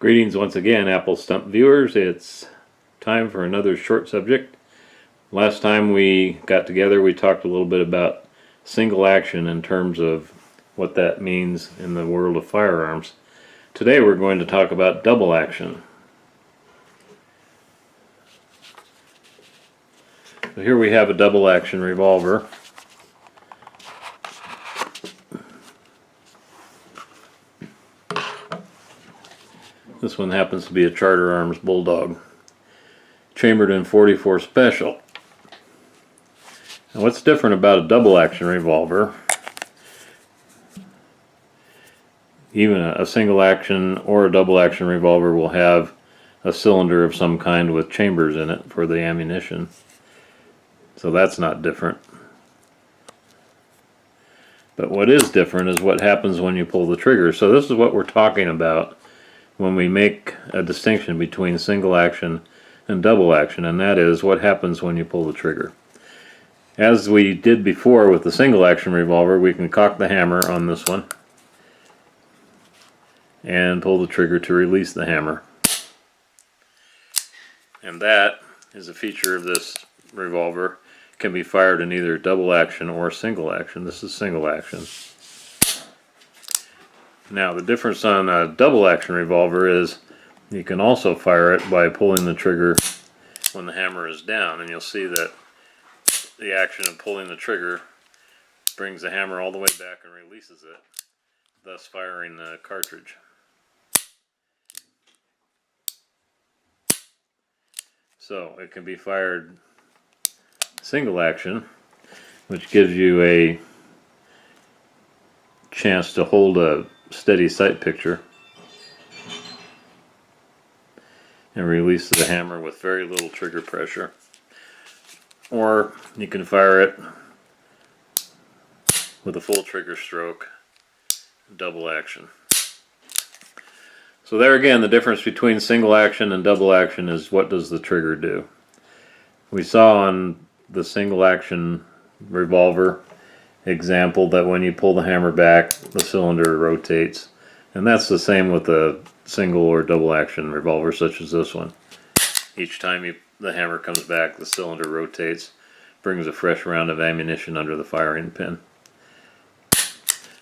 Greetings once again, Apple Stump viewers. It's time for another short subject. Last time we got together, we talked a little bit about single action in terms of what that means in the world of firearms. Today we're going to talk about double action. So here we have a double action revolver. This one happens to be a Charter Arms Bulldog, chambered in 44 Special. Now what's different about a double action revolver, even a single action or a double action revolver will have a cylinder of some kind with chambers in it for the ammunition. So that's not different. But what is different is what happens when you pull the trigger. So this is what we're talking about when we make a distinction between single action and double action, and that is what happens when you pull the trigger. As we did before with the single action revolver, we can cock the hammer on this one and pull the trigger to release the hammer. And that is a feature of this revolver. It can be fired in either double action or single action. This is single action. Now the difference on a double action revolver is you can also fire it by pulling the trigger when the hammer is down, and you'll see that the action of pulling the trigger brings the hammer all the way back and releases it, thus firing the cartridge. So it can be fired single action, which gives you a chance to hold a steady sight picture and release the hammer with very little trigger pressure. Or you can fire it with a full trigger stroke, double action. So there again, the difference between single action and double action is what does the trigger do. We saw on the single action revolver example that when you pull the hammer back, the cylinder rotates, and that's the same with a single or double action revolver such as this one. Each time the hammer comes back, the cylinder rotates, brings a fresh round of ammunition under the firing pin,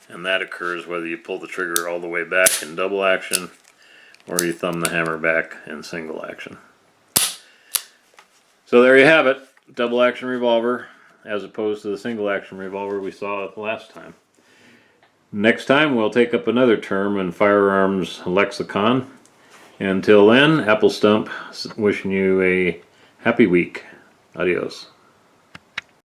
and that occurs whether you pull the trigger all the way back in double action or you thumb the hammer back in single action. So there you have it, double action revolver as opposed to the single action revolver we saw last time. Next time we'll take up another term in firearms lexicon. Until then, Apple Stump wishing you a happy week. Adios.